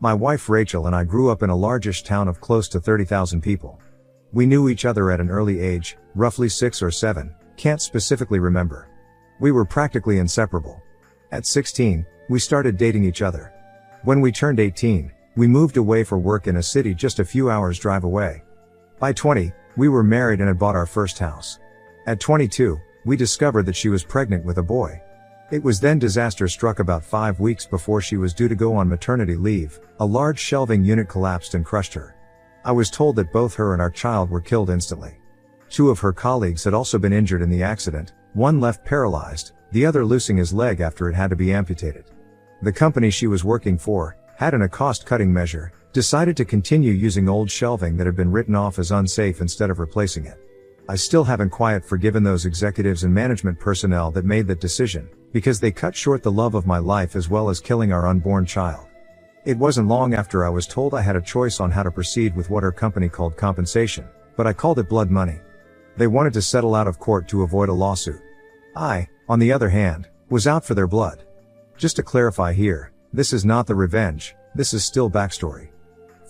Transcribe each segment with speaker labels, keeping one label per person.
Speaker 1: My wife Rachel and I grew up in a largish town of close to 30,000 people. We knew each other at an early age, roughly 6 or 7, can't specifically remember. We were practically inseparable. At 16, we started dating each other. When we turned 18, we moved away for work in a city just a few hours drive away. By 20, we were married and had bought our first house. At 22, we discovered that she was pregnant with a boy. It was then disaster struck. About 5 weeks before she was due to go on maternity leave, a large shelving unit collapsed and crushed her. I was told that both her and our child were killed instantly. 2 of her colleagues had also been injured in the accident, one left paralyzed, the other losing his leg after it had to be amputated. The company she was working for had, in a cost-cutting measure, decided to continue using old shelving that had been written off as unsafe instead of replacing it. I still haven't quite forgiven those executives and management personnel that made that decision, because they cut short the love of my life as well as killing our unborn child. It wasn't long after I was told I had a choice on how to proceed with what our company called compensation, but I called it blood money. They wanted to settle out of court to avoid a lawsuit. I, on the other hand, was out for their blood. Just to clarify here, this is not the revenge, this is still backstory.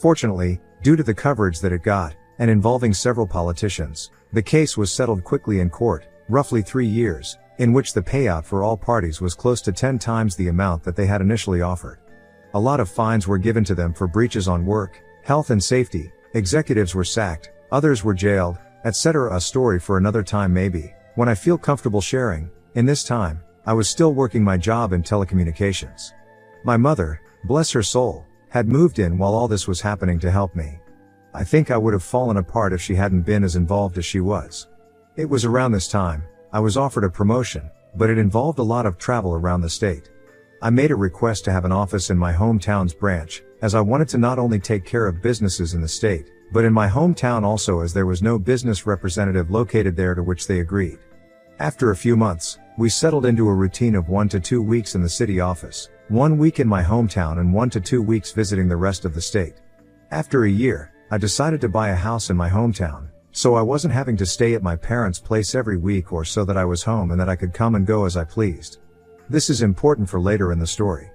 Speaker 1: Fortunately, due to the coverage that it got, and involving several politicians, the case was settled quickly in court, roughly 3 years, in which the payout for all parties was close to 10 times the amount that they had initially offered. A lot of fines were given to them for breaches on work, health and safety, executives were sacked, others were jailed, etc. A story for another time maybe, when I feel comfortable sharing. In this time, I was still working my job in telecommunications. My mother, bless her soul, had moved in while all this was happening to help me. I think I would have fallen apart if she hadn't been as involved as she was. It was around this time, I was offered a promotion, but it involved a lot of travel around the state. I made a request to have an office in my hometown's branch, as I wanted to not only take care of businesses in the state, but in my hometown also, as there was no business representative located there, to which they agreed. After a few months, we settled into a routine of 1 to 2 weeks in the city office, 1 week in my hometown and 1 to 2 weeks visiting the rest of the state. After a year, I decided to buy a house in my hometown, so I wasn't having to stay at my parents' place every week or so, that I was home and that I could come and go as I pleased. This is important for later in the story.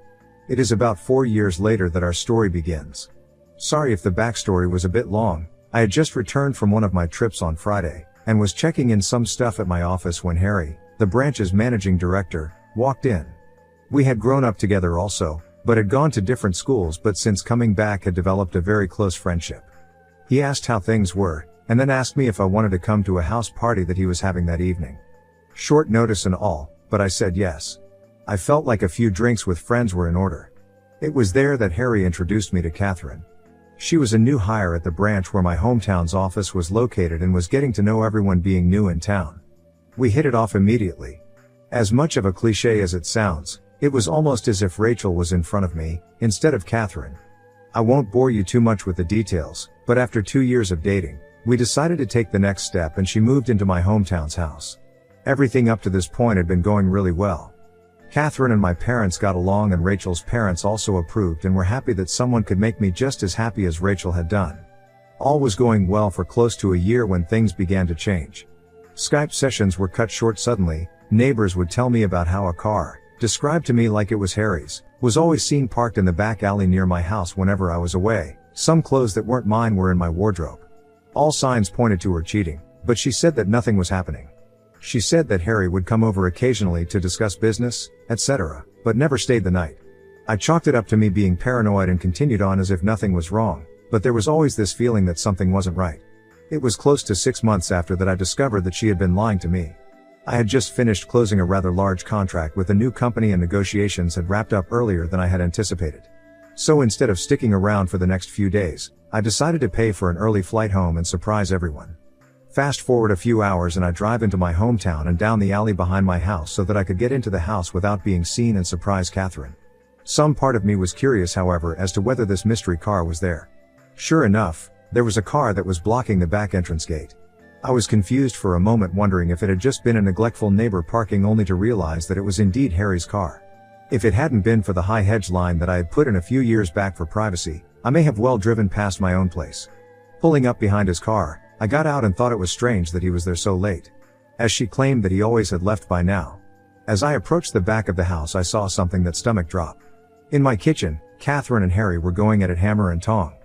Speaker 1: It is about 4 years later that our story begins. Sorry if the backstory was a bit long. I had just returned from one of my trips on Friday, and was checking in some stuff at my office when Harry, the branch's managing director, walked in. We had grown up together also, but had gone to different schools, but since coming back had developed a very close friendship. He asked how things were, and then asked me if I wanted to come to a house party that he was having that evening. Short notice and all, but I said yes. I felt like a few drinks with friends were in order. It was there that Harry introduced me to Catherine. She was a new hire at the branch where my hometown's office was located and was getting to know everyone, being new in town. We hit it off immediately. As much of a cliche as it sounds, it was almost as if Rachel was in front of me, instead of Catherine. I won't bore you too much with the details, but after 2 years of dating, we decided to take the next step and she moved into my hometown's house. Everything up to this point had been going really well. Catherine and my parents got along, and Rachel's parents also approved and were happy that someone could make me just as happy as Rachel had done. All was going well for close to a year when things began to change. Skype sessions were cut short suddenly. Neighbors would tell me about how a car, described to me like it was Harry's, was always seen parked in the back alley near my house whenever I was away. Some clothes that weren't mine were in my wardrobe. All signs pointed to her cheating, but she said that nothing was happening. She said that Harry would come over occasionally to discuss business, etc., but never stayed the night. I chalked it up to me being paranoid and continued on as if nothing was wrong, but there was always this feeling that something wasn't right. It was close to 6 months after that I discovered that she had been lying to me. I had just finished closing a rather large contract with a new company and negotiations had wrapped up earlier than I had anticipated. So instead of sticking around for the next few days, I decided to pay for an early flight home and surprise everyone. Fast forward a few hours and I drive into my hometown and down the alley behind my house so that I could get into the house without being seen and surprise Catherine. Some part of me was curious, however, as to whether this mystery car was there. Sure enough, there was a car that was blocking the back entrance gate. I was confused for a moment, wondering if it had just been a neglectful neighbor parking, only to realize that it was indeed Harry's car. If it hadn't been for the high hedge line that I had put in a few years back for privacy, I may have well driven past my own place. Pulling up behind his car, I got out and thought it was strange that he was there so late, as she claimed that he always had left by now. As I approached the back of the house, I saw something that stomach drop. In my kitchen, Catherine and Harry were going at it hammer and tong.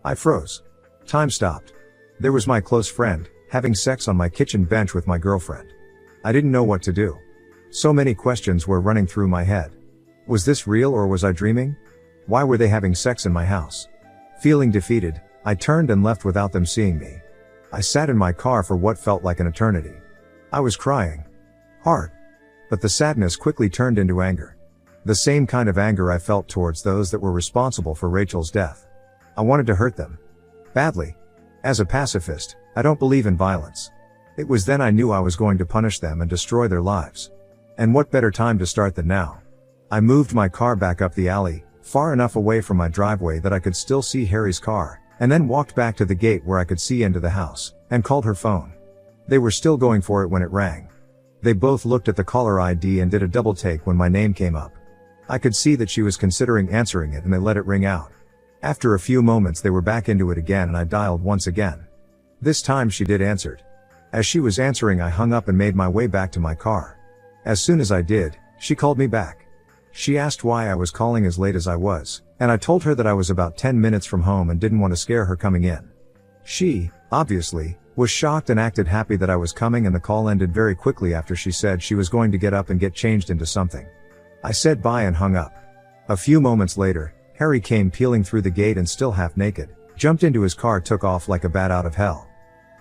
Speaker 1: I froze. Time stopped. There was my close friend, having sex on my kitchen bench with my girlfriend. I didn't know what to do. So many questions were running through my head. Was this real or was I dreaming? Why were they having sex in my house? Feeling defeated, I turned and left without them seeing me. I sat in my car for what felt like an eternity. I was crying. Hard. But the sadness quickly turned into anger. The same kind of anger I felt towards those that were responsible for Rachel's death. I wanted to hurt them. Badly. As a pacifist, I don't believe in violence. It was then I knew I was going to punish them and destroy their lives. And what better time to start than now? I moved my car back up the alley, far enough away from my driveway that I could still see Harry's car, and then walked back to the gate where I could see into the house, and called her phone. They were still going for it when it rang. They both looked at the caller ID and did a double take when my name came up. I could see that she was considering answering it and they let it ring out. After a few moments they were back into it again and I dialed once again. This time she did answered. As she was answering I hung up and made my way back to my car. As soon as I did, she called me back. She asked why I was calling as late as I was, and I told her that I was about 10 minutes from home and didn't want to scare her coming in. She, obviously, was shocked and acted happy that I was coming, and the call ended very quickly after she said she was going to get up and get changed into something. I said bye and hung up. A few moments later, Harry came peeling through the gate and still half naked, jumped into his car, took off like a bat out of hell.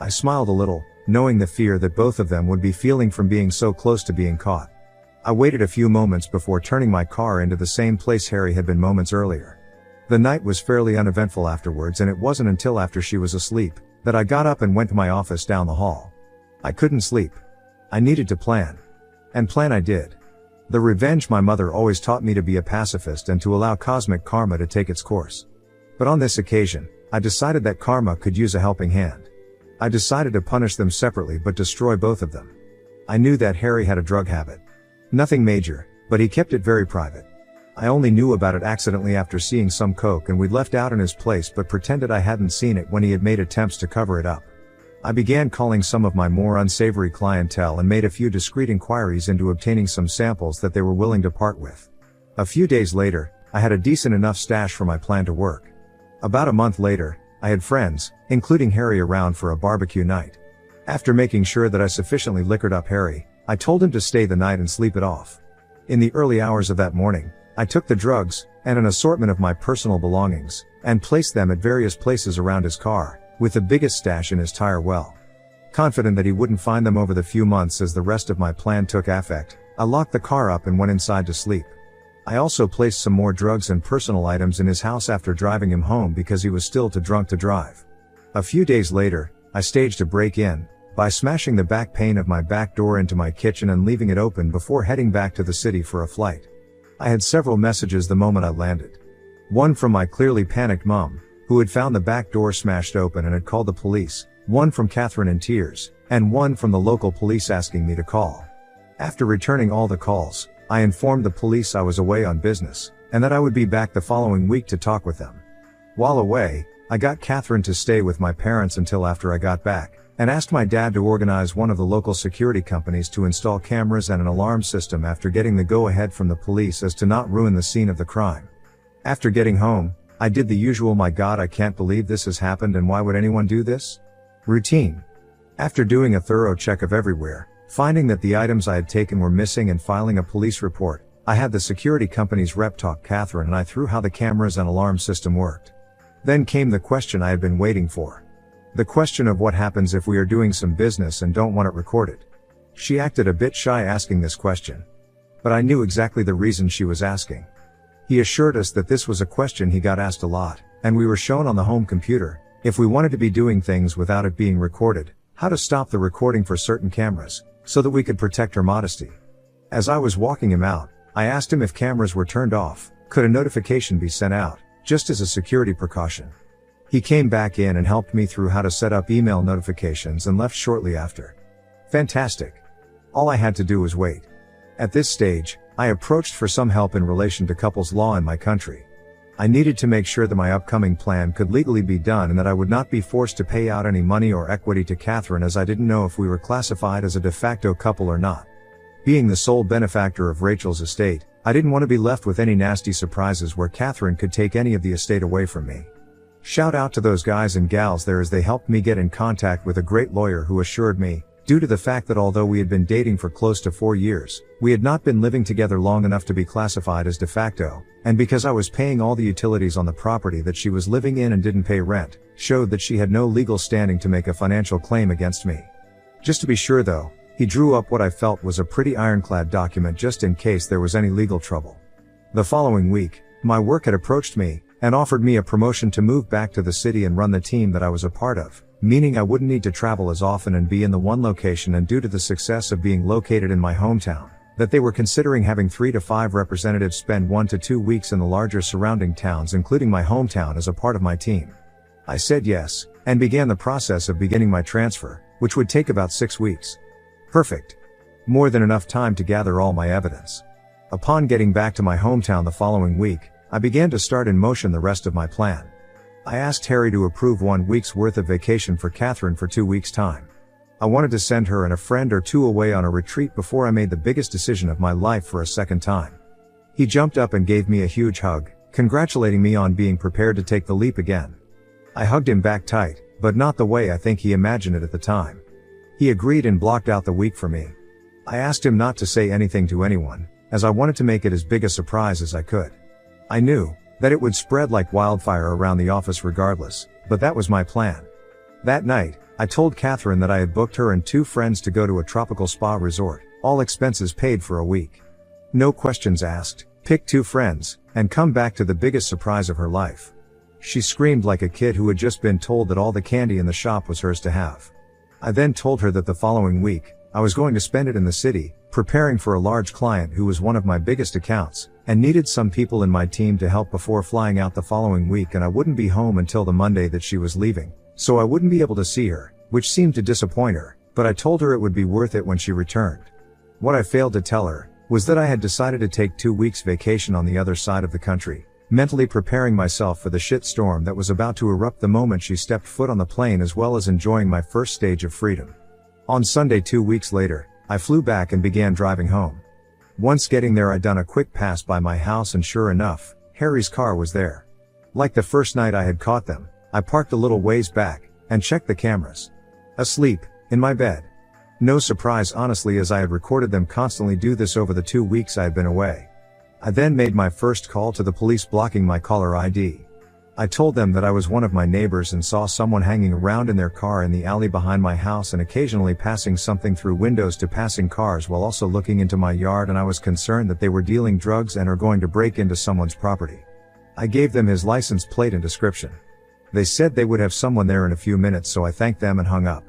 Speaker 1: I smiled a little, knowing the fear that both of them would be feeling from being so close to being caught. I waited a few moments before turning my car into the same place Harry had been moments earlier. The night was fairly uneventful afterwards, and it wasn't until after she was asleep that I got up and went to my office down the hall. I couldn't sleep. I needed to plan. And plan I did. The revenge my mother always taught me to be a pacifist and to allow cosmic karma to take its course. But on this occasion, I decided that karma could use a helping hand. I decided to punish them separately but destroy both of them. I knew that Harry had a drug habit. Nothing major, but he kept it very private. I only knew about it accidentally after seeing some coke and we'd left out in his place but pretended I hadn't seen it when he had made attempts to cover it up. I began calling some of my more unsavory clientele and made a few discreet inquiries into obtaining some samples that they were willing to part with. A few days later, I had a decent enough stash for my plan to work. About a month later, I had friends, including Harry, around for a barbecue night. After making sure that I sufficiently liquored up Harry, I told him to stay the night and sleep it off. In the early hours of that morning, I took the drugs, and an assortment of my personal belongings, and placed them at various places around his car, with the biggest stash in his tire well. Confident that he wouldn't find them over the few months as the rest of my plan took effect, I locked the car up and went inside to sleep. I also placed some more drugs and personal items in his house after driving him home because he was still too drunk to drive. A few days later, I staged a break-in, by smashing the back pane of my back door into my kitchen and leaving it open before heading back to the city for a flight. I had several messages the moment I landed. One from my clearly panicked mom, who had found the back door smashed open and had called the police, one from Catherine in tears, and one from the local police asking me to call. After returning all the calls, I informed the police I was away on business, and that I would be back the following week to talk with them. While away, I got Catherine to stay with my parents until after I got back, and asked my dad to organize one of the local security companies to install cameras and an alarm system after getting the go-ahead from the police as to not ruin the scene of the crime. After getting home, I did the usual "my God, I can't believe this has happened and why would anyone do this?" routine. After doing a thorough check of everywhere, finding that the items I had taken were missing and filing a police report, I had the security company's rep talk Catherine and I through how the cameras and alarm system worked. Then came the question I had been waiting for. The question of what happens if we are doing some business and don't want it recorded. She acted a bit shy asking this question. But I knew exactly the reason she was asking. He assured us that this was a question he got asked a lot, and we were shown on the home computer, if we wanted to be doing things without it being recorded, how to stop the recording for certain cameras, so that we could protect her modesty. As I was walking him out, I asked him if cameras were turned off, could a notification be sent out, just as a security precaution. He came back in and helped me through how to set up email notifications and left shortly after. Fantastic. All I had to do was wait. At this stage, I approached for some help in relation to couples law in my country. I needed to make sure that my upcoming plan could legally be done and that I would not be forced to pay out any money or equity to Catherine, as I didn't know if we were classified as a de facto couple or not. Being the sole benefactor of Rachel's estate, I didn't want to be left with any nasty surprises where Catherine could take any of the estate away from me. Shout out to those guys and gals there as they helped me get in contact with a great lawyer who assured me, due to the fact that although we had been dating for close to 4 years, we had not been living together long enough to be classified as de facto, and because I was paying all the utilities on the property that she was living in and didn't pay rent, showed that she had no legal standing to make a financial claim against me. Just to be sure though, he drew up what I felt was a pretty ironclad document just in case there was any legal trouble. The following week, my work had approached me, and offered me a promotion to move back to the city and run the team that I was a part of, meaning I wouldn't need to travel as often and be in the one location, and due to the success of being located in my hometown, that they were considering having 3 to 5 representatives spend 1 to 2 weeks in the larger surrounding towns including my hometown as a part of my team. I said yes, and began the process of beginning my transfer, which would take about 6 weeks. Perfect. More than enough time to gather all my evidence. Upon getting back to my hometown the following week, I began to start in motion the rest of my plan. I asked Harry to approve 1 week's worth of vacation for Catherine for 2 weeks' time. I wanted to send her and a friend or two away on a retreat before I made the biggest decision of my life for a second time. He jumped up and gave me a huge hug, congratulating me on being prepared to take the leap again. I hugged him back tight, but not the way I think he imagined it at the time. He agreed and blocked out the week for me. I asked him not to say anything to anyone, as I wanted to make it as big a surprise as I could. I knew that it would spread like wildfire around the office regardless, but that was my plan. That night, I told Catherine that I had booked her and 2 friends to go to a tropical spa resort, all expenses paid for a week. No questions asked, pick 2 friends, and come back to the biggest surprise of her life. She screamed like a kid who had just been told that all the candy in the shop was hers to have. I then told her that the following week, I was going to spend it in the city, preparing for a large client who was one of my biggest accounts, and needed some people in my team to help before flying out the following week, and I wouldn't be home until the Monday that she was leaving, so I wouldn't be able to see her, which seemed to disappoint her, but I told her it would be worth it when she returned. What I failed to tell her was that I had decided to take 2 weeks vacation on the other side of the country, mentally preparing myself for the shitstorm that was about to erupt the moment she stepped foot on the plane, as well as enjoying my first stage of freedom. On Sunday 2 weeks later, I flew back and began driving home. Once getting there, I'd done a quick pass by my house, and sure enough, Harry's car was there. Like the first night I had caught them, I parked a little ways back, and checked the cameras. Asleep, in my bed. No surprise honestly, as I had recorded them constantly do this over the 2 weeks I had been away. I then made my first call to the police, blocking my caller ID. I told them that I was one of my neighbors and saw someone hanging around in their car in the alley behind my house and occasionally passing something through windows to passing cars while also looking into my yard, and I was concerned that they were dealing drugs and are going to break into someone's property. I gave them his license plate and description. They said they would have someone there in a few minutes, so I thanked them and hung up.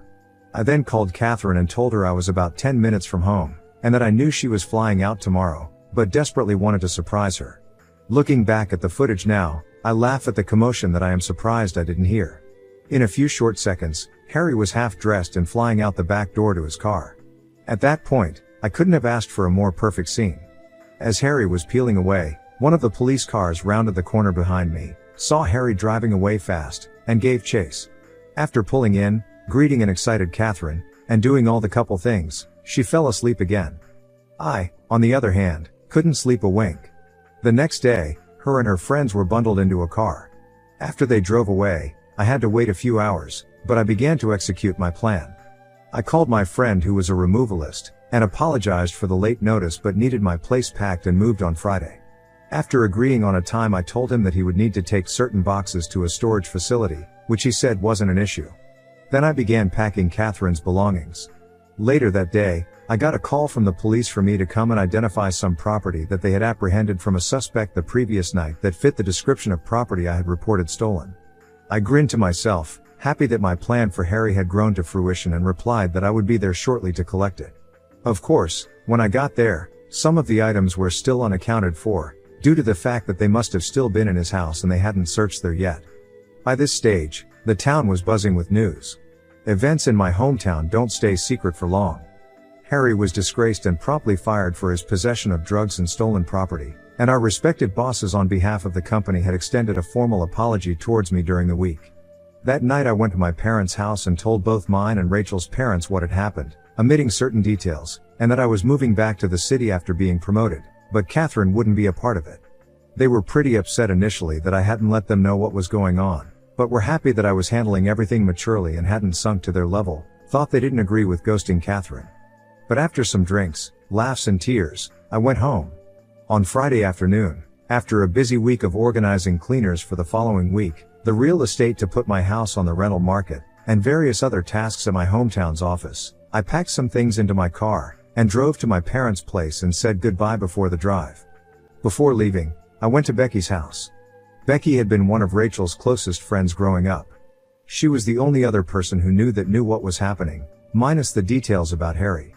Speaker 1: I then called Catherine and told her I was about 10 minutes from home, and that I knew she was flying out tomorrow, but desperately wanted to surprise her. Looking back at the footage now, I laugh at the commotion that I am surprised I didn't hear. In a few short seconds, Harry was half dressed and flying out the back door to his car. At that point, I couldn't have asked for a more perfect scene. As Harry was peeling away, one of the police cars rounded the corner behind me, saw Harry driving away fast, and gave chase. After pulling in, greeting an excited Catherine, and doing all the couple things, she fell asleep again. I, on the other hand, couldn't sleep a wink. The next day, her and her friends were bundled into a car. After they drove away, I had to wait a few hours, but I began to execute my plan. I called my friend who was a removalist, and apologized for the late notice but needed my place packed and moved on Friday. After agreeing on a time, I told him that he would need to take certain boxes to a storage facility, which he said wasn't an issue. Then I began packing Catherine's belongings. Later that day, I got a call from the police for me to come and identify some property that they had apprehended from a suspect the previous night that fit the description of property I had reported stolen. I grinned to myself, happy that my plan for Harry had grown to fruition, and replied that I would be there shortly to collect it. Of course, when I got there, some of the items were still unaccounted for, due to the fact that they must have still been in his house and they hadn't searched there yet. By this stage, the town was buzzing with news. Events in my hometown don't stay secret for long. Harry was disgraced and promptly fired for his possession of drugs and stolen property, and our respected bosses on behalf of the company had extended a formal apology towards me during the week. That night I went to my parents' house and told both mine and Rachel's parents what had happened, omitting certain details, and that I was moving back to the city after being promoted, but Catherine wouldn't be a part of it. They were pretty upset initially that I hadn't let them know what was going on, but were happy that I was handling everything maturely and hadn't sunk to their level, thought they didn't agree with ghosting Catherine. But after some drinks, laughs and tears, I went home. On Friday afternoon, after a busy week of organizing cleaners for the following week, the real estate to put my house on the rental market, and various other tasks at my hometown's office, I packed some things into my car, and drove to my parents' place and said goodbye before the drive. Before leaving, I went to Becky's house. Becky had been one of Rachel's closest friends growing up. She was the only other person who knew what was happening, minus the details about Harry.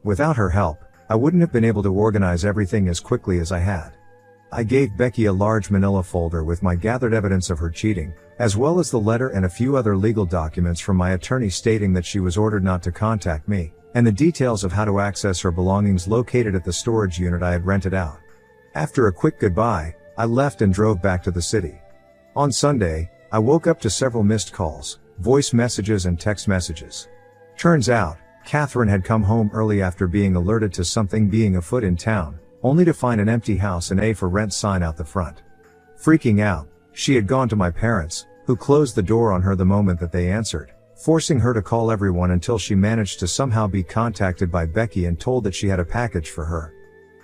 Speaker 1: Without her help, I wouldn't have been able to organize everything as quickly as I had. I gave Becky a large manila folder with my gathered evidence of her cheating, as well as the letter and a few other legal documents from my attorney stating that she was ordered not to contact me, and the details of how to access her belongings located at the storage unit I had rented out. After a quick goodbye, I left and drove back to the city. On Sunday, I woke up to several missed calls, voice messages and text messages. Turns out, Catherine had come home early after being alerted to something being afoot in town, only to find an empty house and a for rent sign out the front. Freaking out, she had gone to my parents, who closed the door on her the moment that they answered, forcing her to call everyone until she managed to somehow be contacted by Becky and told that she had a package for her.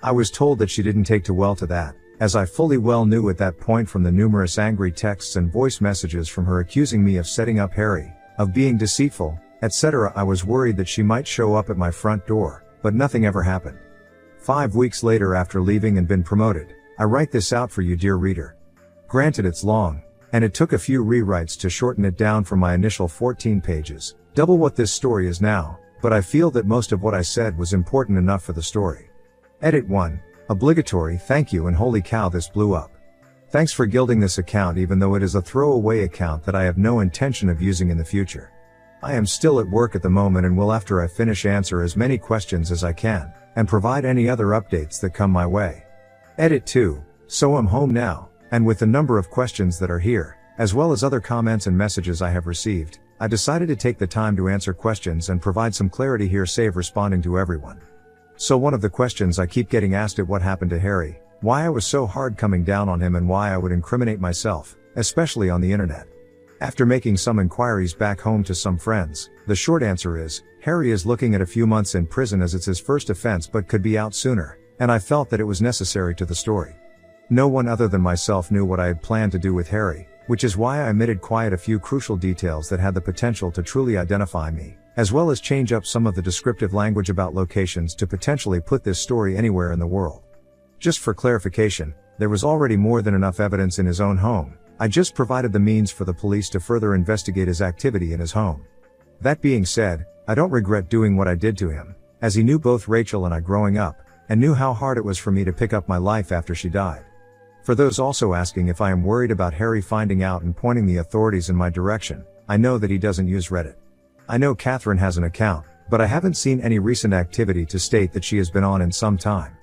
Speaker 1: I was told that she didn't take too well to that, as I fully well knew at that point from the numerous angry texts and voice messages from her accusing me of setting up Harry, of being deceitful, etc. I was worried that she might show up at my front door, but nothing ever happened. 5 weeks later after leaving and been promoted, I write this out for you, dear reader. Granted it's long, and it took a few rewrites to shorten it down from my initial 14 pages, double what this story is now, but I feel that most of what I said was important enough for the story. Edit 1. Obligatory thank you and holy cow this blew up. Thanks for gilding this account even though it is a throwaway account that I have no intention of using in the future. I am still at work at the moment and will after I finish answer as many questions as I can, and provide any other updates that come my way. Edit 2. So I'm home now, and with the number of questions that are here, as well as other comments and messages I have received, I decided to take the time to answer questions and provide some clarity here, save responding to everyone. So one of the questions I keep getting asked is what happened to Harry, why I was so hard coming down on him and why I would incriminate myself, especially on the internet. After making some inquiries back home to some friends, the short answer is, Harry is looking at a few months in prison as it's his first offense but could be out sooner, and I felt that it was necessary to the story. No one other than myself knew what I had planned to do with Harry, which is why I omitted quite a few crucial details that had the potential to truly identify me, as well as change up some of the descriptive language about locations to potentially put this story anywhere in the world. Just for clarification, there was already more than enough evidence in his own home. I just provided the means for the police to further investigate his activity in his home. That being said, I don't regret doing what I did to him, as he knew both Rachel and I growing up, and knew how hard it was for me to pick up my life after she died. For those also asking if I am worried about Harry finding out and pointing the authorities in my direction, I know that he doesn't use Reddit. I know Catherine has an account, but I haven't seen any recent activity to state that she has been on in some time.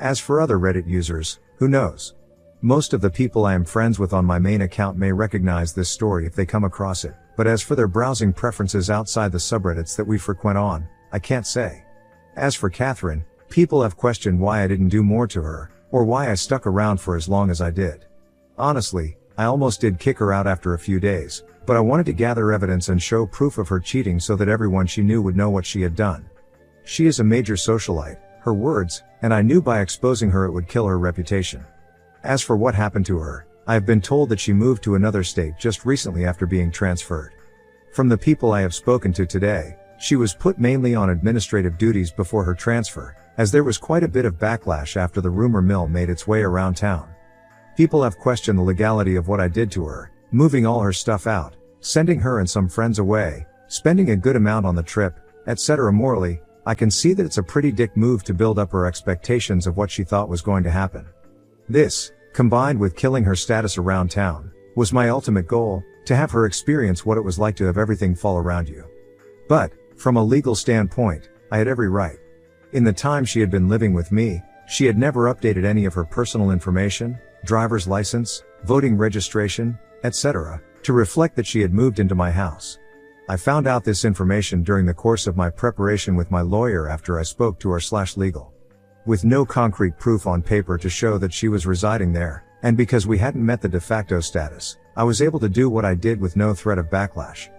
Speaker 1: As for other Reddit users, who knows? Most of the people I am friends with on my main account may recognize this story if they come across it, but as for their browsing preferences outside the subreddits that we frequent on, I can't say. As for Catherine, people have questioned why I didn't do more to her, or why I stuck around for as long as I did. Honestly, I almost did kick her out after a few days, but I wanted to gather evidence and show proof of her cheating so that everyone she knew would know what she had done. She is a major socialite, her words, and I knew by exposing her it would kill her reputation. As for what happened to her, I have been told that she moved to another state just recently after being transferred. From the people I have spoken to today, she was put mainly on administrative duties before her transfer, as there was quite a bit of backlash after the rumor mill made its way around town. People have questioned the legality of what I did to her, moving all her stuff out, sending her and some friends away, spending a good amount on the trip, etc. Morally, I can see that it's a pretty dick move to build up her expectations of what she thought was going to happen. This, combined with killing her status around town, was my ultimate goal, to have her experience what it was like to have everything fall around you. But, from a legal standpoint, I had every right. In the time she had been living with me, she had never updated any of her personal information, driver's license, voting registration, etc., to reflect that she had moved into my house. I found out this information during the course of my preparation with my lawyer after I spoke to our /legal. with no concrete proof on paper to show that she was residing there, and because we hadn't met the de facto status, I was able to do what I did with no threat of backlash.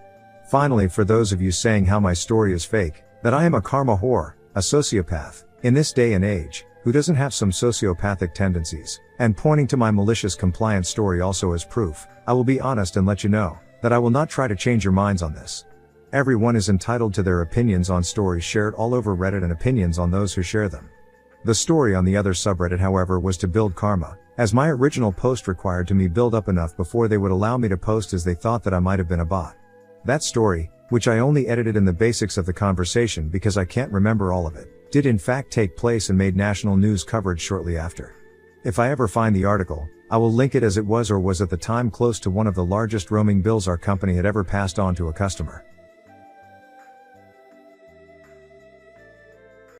Speaker 1: Finally, for those of you saying how my story is fake, that I am a karma whore, a sociopath, in this day and age, who doesn't have some sociopathic tendencies, and pointing to my malicious compliance story also as proof, I will be honest and let you know that I will not try to change your minds on this. Everyone is entitled to their opinions on stories shared all over Reddit and opinions on those who share them. The story on the other subreddit, however, was to build karma, as my original post required to me build up enough before they would allow me to post, as they thought that I might have been a bot. That story, which I only edited in the basics of the conversation because I can't remember all of it, did in fact take place and made national news coverage shortly after. If I ever find the article, I will link it, as it was or was at the time close to one of the largest roaming bills our company had ever passed on to a customer.